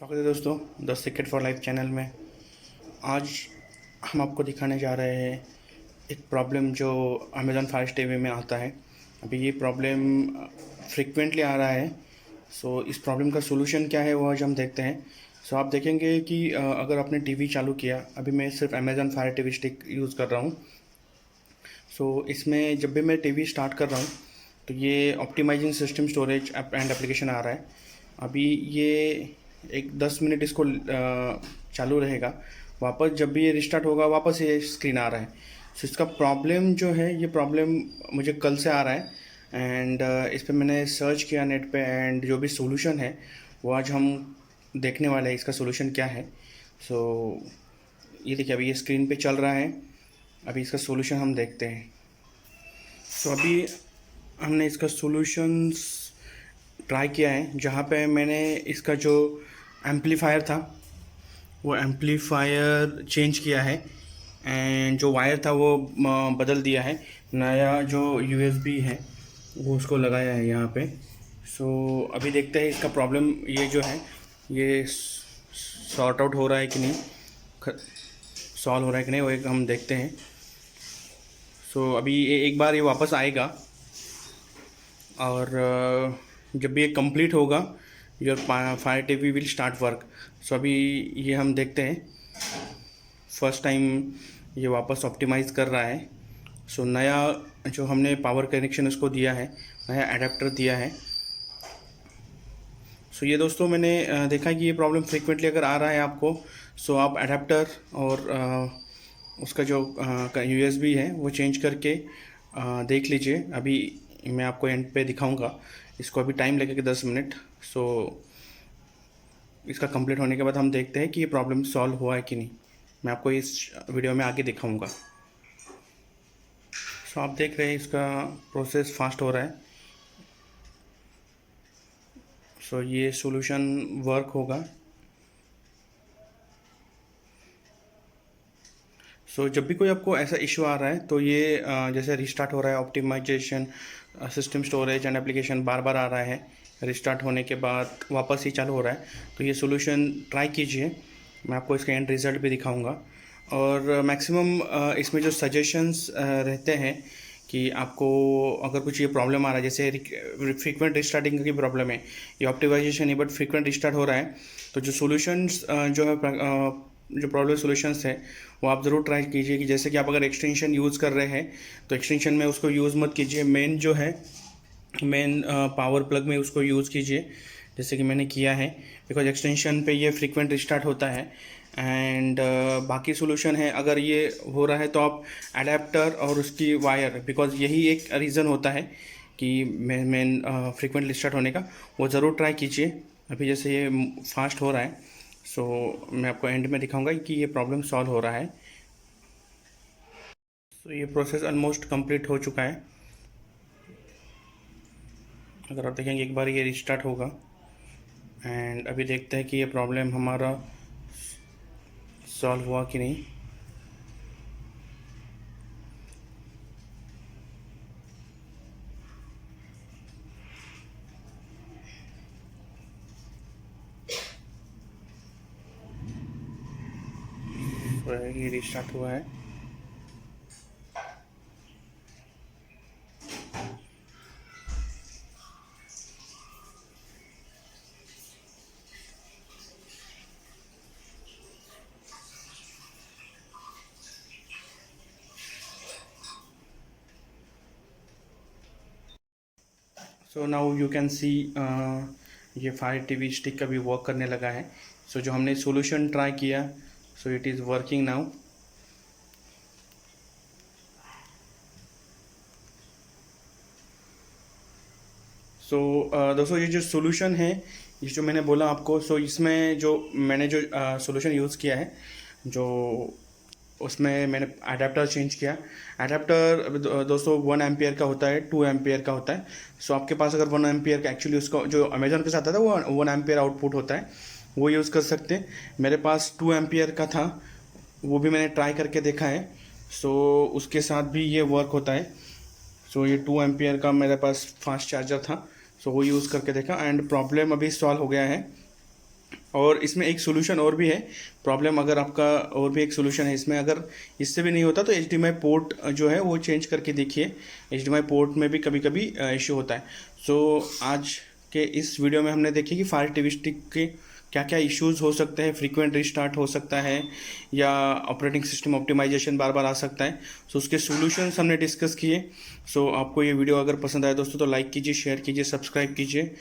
स्वागत है दोस्तों the secret for life channel में। आज हम आपको दिखाने जा रहे हैं एक प्रॉब्लम जो अमेज़ॉन फायर टीवी में आता है। अभी ये प्रॉब्लम फ्रिक्वेंटली आ रहा है। इस प्रॉब्लम का सोल्यूशन क्या है वो आज हम देखते हैं। आप देखेंगे कि अगर आपने टीवी चालू किया, अभी मैं सिर्फ Amazon fire TV stick use कर रहा हूँ। इसमें जब भी मैं टीवी स्टार्ट कर रहा हूँ तो ये optimising system storage and application आ रहा है। अभी ये एक 10 मिनट इसको चालू रहेगा। वापस जब भी ये रिस्टार्ट होगा वापस ये स्क्रीन आ रहा है। इसका प्रॉब्लम जो है, ये प्रॉब्लम मुझे कल से आ रहा है एंड इस पर मैंने सर्च किया नेट पे एंड जो भी सोल्यूशन है वो आज हम देखने वाले हैं। इसका सोल्यूशन क्या है। ये देखिए, अभी ये स्क्रीन पे चल रहा है। अभी इसका सोल्यूशन हम देखते हैं। अभी हमने इसका सोल्यूशंस ट्राई किया है, जहाँ पे मैंने इसका जो एम्पलीफायर था वो एम्पलीफायर चेंज किया है एंड जो वायर था वो बदल दिया है। नया जो यूएसबी है वो उसको लगाया है यहाँ पे। अभी देखते हैं इसका प्रॉब्लम ये जो है ये सॉर्ट आउट हो रहा है कि नहीं, सॉल्व हो रहा है कि नहीं, वो एक हम देखते हैं। अभी एक बार ये वापस आएगा और जब भी ये कंप्लीट होगा your fire TV will start work. अभी ये हम देखते हैं। फर्स्ट टाइम ये वापस ऑप्टिमाइज़ कर रहा है। नया जो हमने पावर कनेक्शन उसको दिया है, नया एडाप्टर दिया है। ये दोस्तों मैंने देखा कि ये प्रॉब्लम फ्रीक्वेंटली अगर आ रहा है आपको, आप एडाप्टर और उसका जो यूएसबी है वो चेंज करके देख लीजिए। अभी मैं आपको एंड पे दिखाऊंगा। इसको अभी टाइम लगेगा 10 मिनट। इसका कंप्लीट होने के बाद हम देखते हैं कि ये प्रॉब्लम सॉल्व हुआ है कि नहीं। मैं आपको इस वीडियो में आगे दिखाऊंगा। आप देख रहे हैं इसका प्रोसेस फास्ट हो रहा है। ये सॉल्यूशन वर्क होगा। जब भी कोई आपको ऐसा इशू आ रहा है तो ये जैसे रिस्टार्ट हो रहा है, optimisation system storage and application बार बार आ रहा है, रिस्टार्ट होने के बाद वापस ही चालू हो रहा है, तो ये सॉल्यूशन ट्राई कीजिए। मैं आपको इसका एंड रिज़ल्ट भी दिखाऊंगा। और मैक्सिमम इसमें जो सजेशंस रहते हैं कि आपको अगर कुछ ये प्रॉब्लम आ रहा है, जैसे फ्रीक्वेंट रिस्टार्टिंग की प्रॉब्लम है, ये ऑप्टिमाइजेशन है बट फ्रीक्वेंट रिस्टार्ट हो रहा है, तो जो सॉल्यूशंस जो है जो प्रॉब्लम सॉल्यूशंस है वो आप ज़रूर ट्राई कीजिए। कि जैसे कि आप अगर एक्सटेंशन यूज़ कर रहे हैं तो एक्सटेंशन में उसको यूज़ मत कीजिए, मेन जो है मेन पावर प्लग में उसको यूज़ कीजिए, जैसे कि मैंने किया है। बिकॉज एक्सटेंशन पे ये फ्रीक्वेंट रिस्टार्ट होता है। एंड बाकी सोल्यूशन है, अगर ये हो रहा है तो आप एडेप्टर और उसकी वायर, बिकॉज यही एक रीज़न होता है कि मेन फ्रीक्वेंट रिस्टार्ट होने का, वो ज़रूर ट्राई कीजिए। अभी जैसे ये फास्ट हो रहा है, मैं आपको एंड में दिखाऊंगा कि ये प्रॉब्लम सॉल्व हो रहा है। ये प्रोसेस ऑलमोस्ट कंप्लीट हो चुका है। अगर आप देखेंगे एक बार ये रिस्टार्ट होगा एंड अभी देखते हैं कि ये प्रॉब्लम हमारा सॉल्व हुआ कि नहीं। ये रिस्टार्ट हुआ है। नाउ यू कैन सी ये फायर टीवी स्टिक का भी वर्क करने लगा है। जो हमने सॉल्यूशन ट्राई किया, इट इज़ वर्किंग नाउ। दोस्तों ये जो सॉल्यूशन है, ये जो मैंने बोला आपको, इसमें जो मैंने जो सॉल्यूशन यूज़ किया है, जो उसमें मैंने अडेप्टर चेंज किया। अडेप्टर दोस्तों 1 एम्पियर का होता है, 2 एम्पियर का होता है। आपके पास अगर 1 एम्पियर का, एक्चुअली उसका जो अमेजोन के साथ आता है वो 1 एम्पियर आउटपुट होता है, वो यूज़ कर सकते हैं। मेरे पास 2 एम्पियर का था, वो भी मैंने ट्राई करके देखा है। उसके साथ भी ये वर्क होता है। ये 2 एम्पियर का मेरे पास फास्ट चार्जर था, वो यूज़ करके देखा एंड प्रॉब्लम अभी सॉल्व हो गया है। और इसमें एक सोल्यूशन और भी है, प्रॉब्लम अगर आपका और भी एक सोल्यूशन है इसमें, अगर इससे भी नहीं होता तो HDMI पोर्ट जो है वो चेंज करके देखिए, HDMI पोर्ट में भी कभी कभी इश्यू होता है। सो आज के इस वीडियो में हमने देखी कि फायर टीवी स्टिक के क्या क्या इश्यूज़ हो सकते हैं, फ्रीक्वेंट रिस्टार्ट हो सकता है या ऑपरेटिंग सिस्टम ऑप्टिमाइजेशन बार बार आ सकता है। सो उसके सॉल्यूशंस हमने डिस्कस किए। सो आपको ये वीडियो अगर पसंद आया दोस्तों तो लाइक कीजिए, शेयर कीजिए, सब्सक्राइब कीजिए